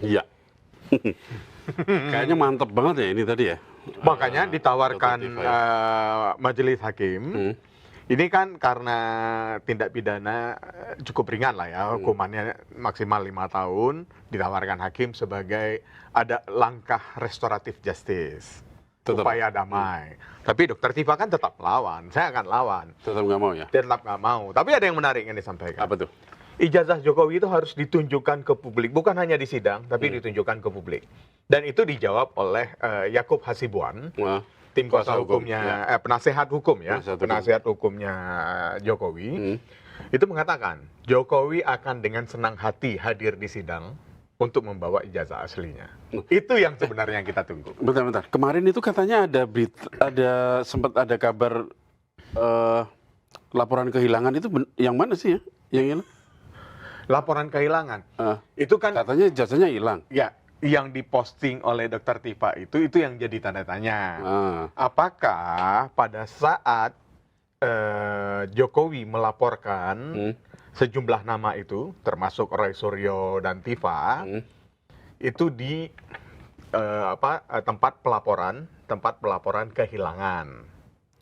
Iya. Kayaknya mantep banget ya ini tadi ya. Makanya ditawarkan Dr. Tifa ya. majelis hakim. Ini kan karena tindak pidana cukup ringan lah ya, hukumannya maksimal 5 tahun, ditawarkan hakim sebagai ada langkah restoratif justice, Tetap. upaya damai. Tapi Dr. Tifa kan tetap melawan, saya akan lawan. Tetap nggak mau ya? Tetap nggak mau. Tapi ada yang menarik yang disampaikan. Apa tuh? Ijazah Jokowi itu harus ditunjukkan ke publik, bukan hanya di sidang, tapi ditunjukkan ke publik. Dan itu dijawab oleh Yakub Hasibuan, Wah, tim kuasa hukum, hukumnya, penasehat hukum ya, Penasehat hukum. penasehat hukumnya Jokowi, itu mengatakan Jokowi akan dengan senang hati hadir di sidang untuk membawa ijazah aslinya. Itu yang sebenarnya yang kita tunggu. bentar. Kemarin itu katanya ada sempat ada kabar laporan kehilangan itu yang mana sih ya? Yang hilang? Laporan kehilangan, Ah, itu kan katanya jasanya hilang. ya yang diposting oleh Dr. Tifa itu yang jadi tanda tanya. Ah, Apakah pada saat Jokowi melaporkan sejumlah nama itu, termasuk Roy Suryo dan Tifa, itu di tempat pelaporan kehilangan.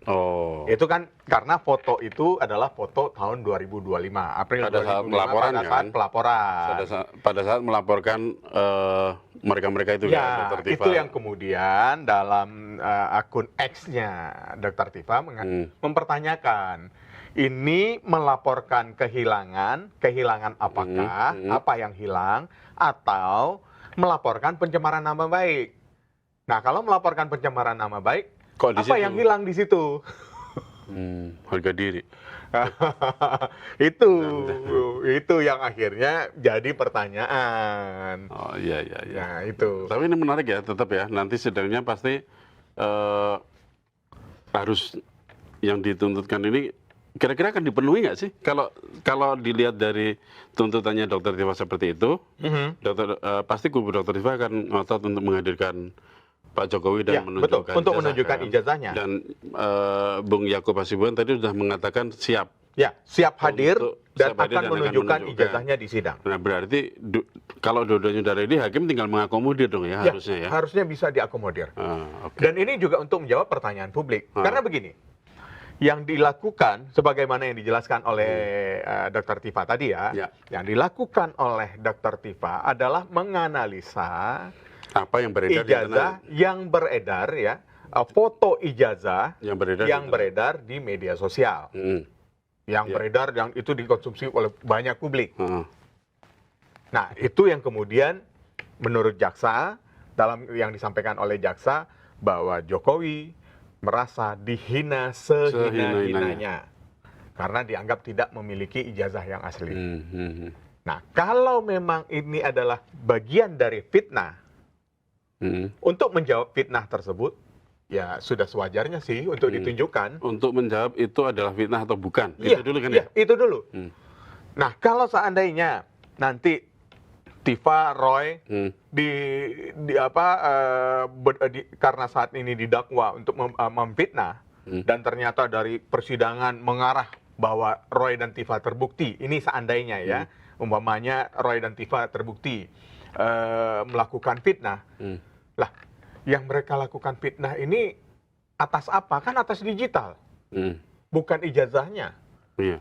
oh. Itu kan karena foto itu adalah foto tahun 2025, April Pada saat 2025, pelaporan pada kan? saat pelaporan. Pada saat melaporkan mereka-mereka itu Ya, kan, Dr. Tifa. itu yang kemudian dalam akun X-nya Dr. Tifa mempertanyakan, ini melaporkan kehilangan apakah, apa yang hilang, atau melaporkan pencemaran nama baik. Nah, kalau melaporkan pencemaran nama baik, Kok di apa situ? yang hilang di situ? Harga diri. itu yang akhirnya jadi pertanyaan. Oh iya. Nah, itu. Tapi ini menarik ya, tetap ya. Nanti sidangnya pasti harus yang dituntutkan ini kira-kira akan dipenuhi nggak sih? Kalau dilihat dari tuntutannya Dr. Tifa seperti itu, pasti kubu Dr. Tifa akan ngotot untuk menghadirkan Pak Jokowi dan Ya, betul, menunjukkan untuk ijazah, menunjukkan kan? ijazahnya. Dan Bung Yakub Hasibuan tadi sudah mengatakan siap. Ya, siap hadir dan siap hadir akan menunjukkan ijazahnya di sidang. Nah berarti kalau dua-duanya sudah ready, hakim tinggal mengakomodir dong ya, harusnya ya. Harusnya bisa diakomodir. Oke. Dan ini juga untuk menjawab pertanyaan publik. Karena begini, yang dilakukan, sebagaimana yang dijelaskan oleh Dr. Tifa tadi ya, yang dilakukan oleh Dr. Tifa adalah menganalisa Apa yang beredar di ijazah yang beredar ya, foto ijazah Yang beredar yang di beredar di media sosial. Yang beredar yang itu dikonsumsi oleh banyak publik. Nah, itu yang kemudian menurut jaksa, dalam yang disampaikan oleh jaksa, bahwa Jokowi merasa dihina sehina-hinanya karena dianggap tidak memiliki ijazah yang asli. Nah, kalau memang ini adalah bagian dari fitnah, untuk menjawab fitnah tersebut, ya sudah sewajarnya sih untuk ditunjukkan. Untuk menjawab itu adalah fitnah atau bukan. Iya, Itu dulu kan iya, ya? itu dulu. Nah, kalau seandainya nanti Tifa, Roy karena saat ini didakwa untuk memfitnah dan ternyata dari persidangan mengarah bahwa Roy dan Tifa terbukti, ini seandainya ya, umpamanya Roy dan Tifa terbukti melakukan fitnah. Lah, yang mereka lakukan fitnah ini atas apa? Kan atas digital, bukan ijazahnya. Iya.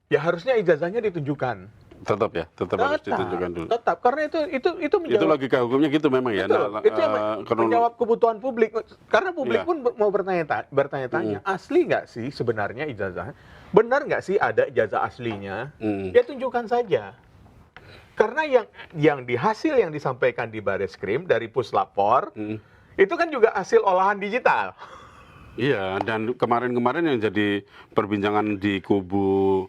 Ya harusnya ijazahnya ditunjukkan. Tetap ya, tetap harus ditunjukkan dulu. Tetap, karena itu menjawab. Itu logika hukumnya gitu memang ya. Betul, itu yang menjawab kebutuhan publik. Karena publik pun mau bertanya-tanya, asli nggak sih sebenarnya ijazah? Benar nggak sih ada ijazah aslinya? Ya tunjukkan saja. Karena yang di hasil yang disampaikan di Bareskrim dari Puslapor, itu kan juga hasil olahan digital. Iya, dan kemarin-kemarin yang jadi perbincangan di kubu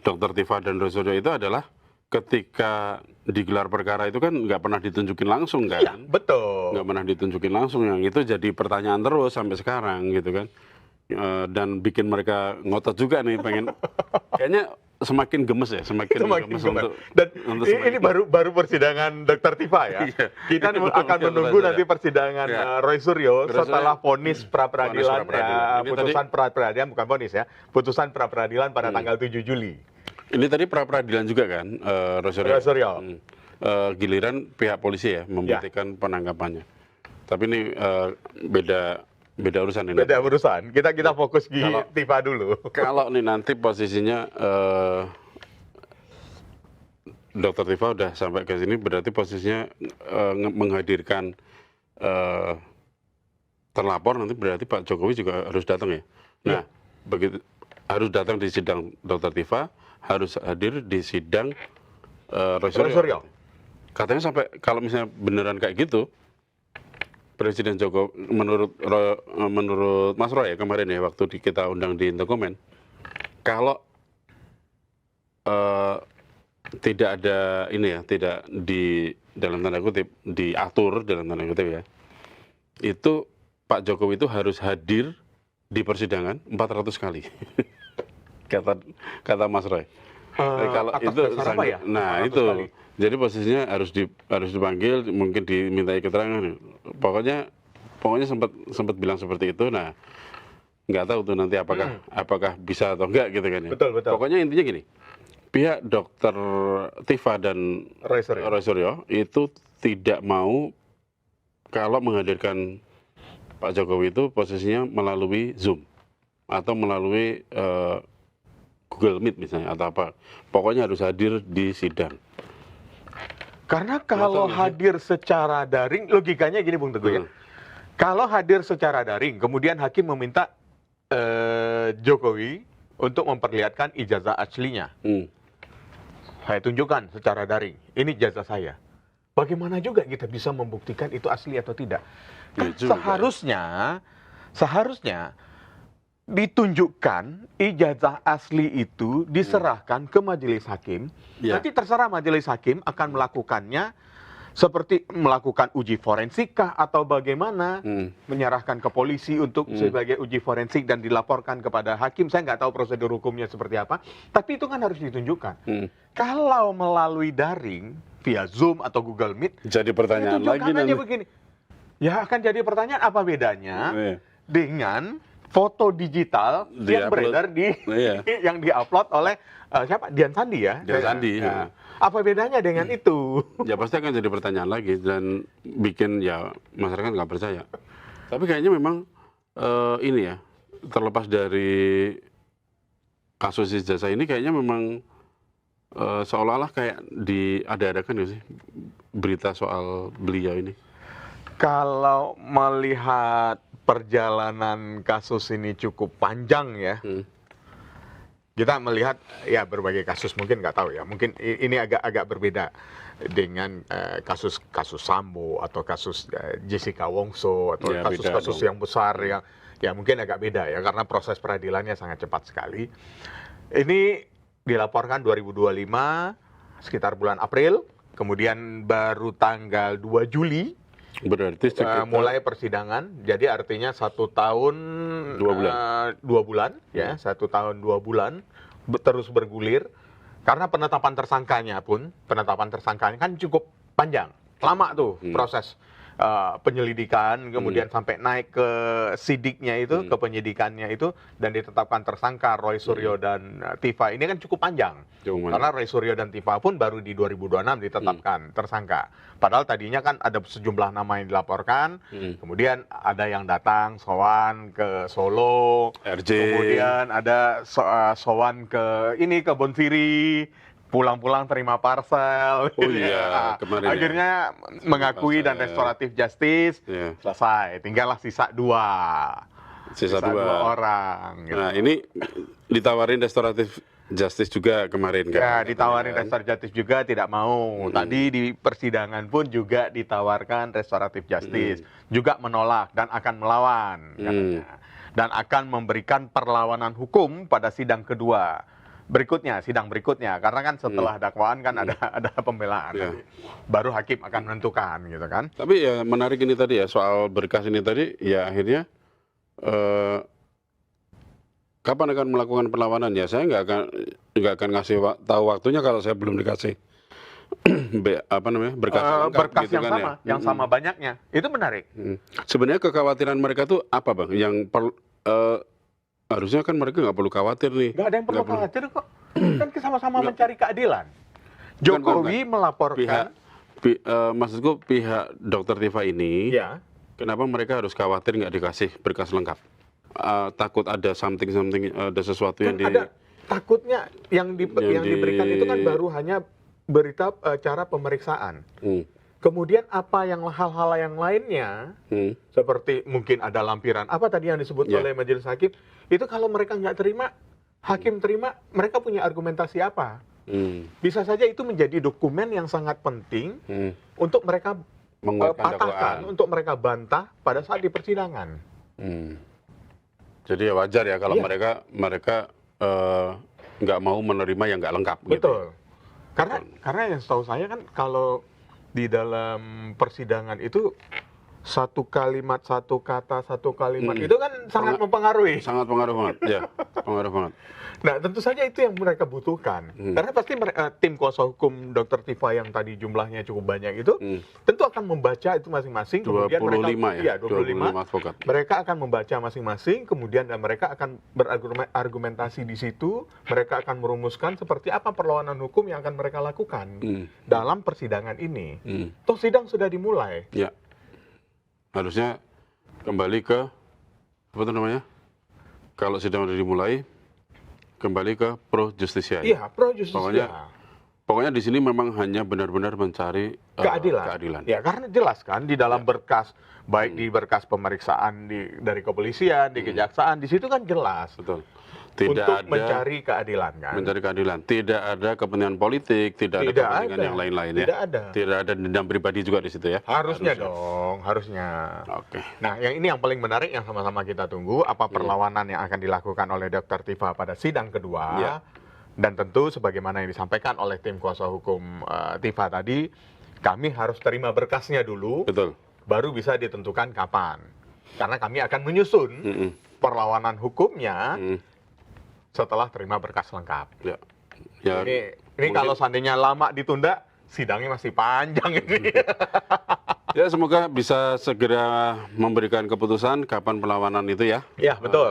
Dr. Tifa dan Roy Suryo itu adalah ketika digelar perkara itu kan nggak pernah ditunjukin langsung kan? Iya, betul. Nggak pernah ditunjukin langsung, yang itu jadi pertanyaan terus sampai sekarang gitu kan. Dan bikin mereka ngotot juga nih pengen, kayaknya semakin gemes ya, semakin gemes. Dan ini baru persidangan Dr. Tifa ya. Iya. Kita akan menunggu nanti persidangan Roy Suryo setelah vonis pra-peradilan, putusan pra-peradilan, bukan vonis ya, putusan pra-peradilan pada tanggal 7 Juli. Ini tadi pra-peradilan juga kan, Roy Suryo? Roy Suryo. giliran pihak polisi ya membuktikan penangkapannya. Tapi ini beda urusan ini. Beda urusan. Kita fokus di Tifa dulu. Kalau nih nanti posisinya Dr. Tifa udah sampai ke sini, berarti posisinya menghadirkan terlapor, nanti berarti Pak Jokowi juga harus datang ya. Nah, begitu harus datang di sidang Dr. Tifa, harus hadir di sidang Roy Suryo. Katanya sampai kalau misalnya beneran kayak gitu, Presiden Jokowi menurut Mas Roy ya kemarin ya waktu kita undang di Indokomen, kalau tidak ada ini ya, tidak di dalam tanda kutip diatur dalam tanda kutip ya, itu Pak Jokowi itu harus hadir di persidangan 400 kali. kata Mas Roy. Kalau itu apa ya? Nah itu kali. Jadi posisinya harus dipanggil, mungkin dimintai keterangan. Pokoknya sempat bilang seperti itu. Nah, nggak tahu tuh nanti apakah bisa atau enggak gitu kan ya. Betul. Pokoknya intinya gini, pihak Dr. Tifa dan Roy Suryo itu tidak mau kalau menghadirkan Pak Jokowi itu posisinya melalui Zoom atau melalui Google Meet misalnya atau apa. Pokoknya harus hadir di sidang. Karena kalau hadir secara daring, logikanya gini Bung Teguh ya. Kalau hadir secara daring, kemudian hakim meminta Jokowi untuk memperlihatkan ijazah aslinya. Saya tunjukkan secara daring, ini ijazah saya. Bagaimana juga kita bisa membuktikan itu asli atau tidak? Kan seharusnya ditunjukkan ijazah asli itu diserahkan ke majelis hakim. Nanti terserah majelis hakim akan melakukannya seperti melakukan uji forensik kah atau bagaimana, menyerahkan ke polisi untuk sebagai uji forensik dan dilaporkan kepada hakim. Saya nggak tahu prosedur hukumnya seperti apa, tapi itu kan harus ditunjukkan. Kalau melalui daring via Zoom atau Google Meet, jadi pertanyaan lagi nanti begini. Ya akan jadi pertanyaan, apa bedanya dengan foto digital yang beredar yang diupload oleh siapa? Dian Sandi ya? Dian Sandi. Ya. Apa bedanya dengan itu? Ya pasti akan jadi pertanyaan lagi dan bikin ya masyarakat nggak percaya. Tapi kayaknya memang ini ya, terlepas dari kasus ijazah ini kayaknya memang seolah-olah kayak diada-adakan sih berita soal beliau ini. Kalau melihat perjalanan kasus ini cukup panjang ya, kita melihat ya berbagai kasus, mungkin nggak tahu ya, mungkin ini agak berbeda dengan kasus Sambo atau kasus Jessica Wongso atau kasus-kasus yang besar yang ya mungkin agak beda ya karena proses peradilannya sangat cepat sekali. Ini dilaporkan 2025 sekitar bulan April, kemudian baru tanggal 2 Juli berarti mulai persidangan. Jadi artinya 1 tahun 2 bulan ya, 1 tahun 2 bulan terus bergulir karena penetapan tersangkanya kan cukup panjang, lama tuh proses penyelidikan, kemudian sampai naik ke sidiknya itu, ke penyidikannya itu, dan ditetapkan tersangka Roy Suryo dan Tifa. Ini kan cukup panjang. Karena Roy Suryo dan Tifa pun baru di 2026 ditetapkan tersangka. Padahal tadinya kan ada sejumlah nama yang dilaporkan, kemudian ada yang datang sowan ke Solo, kemudian ada sowan ke Kebonsiri, pulang-pulang terima parcel. Oh iya, kemarin akhirnya mengakui dan restoratif justice, selesai. Tinggallah sisa dua orang. Gitu. Nah ini ditawarin restoratif justice juga kemarin kan? Ya, ditawarin restoratif justice juga, tidak mau. Tadi di persidangan pun juga ditawarkan restoratif justice, juga menolak dan akan melawan katanya. Dan akan memberikan perlawanan hukum pada sidang sidang berikutnya, karena kan setelah dakwaan kan ada pembelaan, baru hakim akan menentukan gitu kan. Tapi ya menarik ini tadi ya soal berkas ini tadi ya akhirnya kapan akan melakukan perlawanan ya, saya nggak akan ngasih tahu waktunya kalau saya belum dikasih berkas gitu yang kan, sama yang sama banyaknya. Itu menarik. Sebenarnya kekhawatiran mereka tuh apa Bang yang harusnya kan mereka nggak perlu khawatir nih. Nggak ada yang perlu khawatir kok. Kan sama-sama mencari keadilan. Jokowi melaporkan maksudku pihak Dokter Tifa ini, Ya. kenapa mereka harus khawatir nggak dikasih berkas lengkap? Takut ada something, ada sesuatu yang Kan ada takutnya yang diberikan itu kan baru hanya berita cara pemeriksaan. Kemudian apa yang hal-hal yang lainnya, seperti mungkin ada lampiran, apa tadi yang disebut oleh majelis hakim, itu kalau mereka nggak terima, hakim terima, mereka punya argumentasi apa? Bisa saja itu menjadi dokumen yang sangat penting untuk mereka patahkan, untuk mereka bantah pada saat di persidangan. Jadi ya wajar ya kalau mereka nggak mau menerima yang nggak lengkap. Betul. Gitu. Karena yang setahu saya kan kalau di dalam persidangan itu satu kalimat, satu kata, satu kalimat itu kan sangat mempengaruhi. Sangat pengaruh banget, ya, pengaruh banget. Nah, tentu saja itu yang mereka butuhkan. Karena pasti tim kuasa hukum Dr. Tifa yang tadi jumlahnya cukup banyak itu, tentu akan membaca itu masing-masing. 25 kemudian mereka, 25 advokat. Mereka akan membaca masing-masing, kemudian mereka akan berargumentasi di situ, mereka akan merumuskan seperti apa perlawanan hukum yang akan mereka lakukan dalam persidangan ini. Toh sidang sudah dimulai. Ya. Harusnya kembali ke apa itu namanya? Kalau sidang sudah dimulai, kembali ke pro justisia. Iya, pro justisia. Pokoknya di sini memang hanya benar-benar mencari keadilan. Ya, karena jelas kan di dalam berkas, baik di berkas pemeriksaan dari kepolisian, di kejaksaan, di situ kan jelas. Betul. Untuk mencari keadilan kan. Mencari keadilan. Tidak ada kepentingan politik, tidak ada kepentingan yang lain-lain ya. Tidak ada. Tidak ada dendam pribadi juga di situ ya. Harusnya dong, harusnya. Oke. Nah, yang ini yang paling menarik yang sama-sama kita tunggu, apa perlawanan yang akan dilakukan oleh Dr. Tifa pada sidang kedua. Ya. Dan tentu sebagaimana yang disampaikan oleh tim kuasa hukum Tifa tadi, kami harus terima berkasnya dulu. Betul. Baru bisa ditentukan kapan. Karena kami akan menyusun perlawanan hukumnya setelah terima berkas lengkap. Ya. Ya, ini kalau seandainya lama ditunda, sidangnya masih panjang ini. Ya, semoga bisa segera memberikan keputusan kapan perlawanan itu ya. Ya, betul.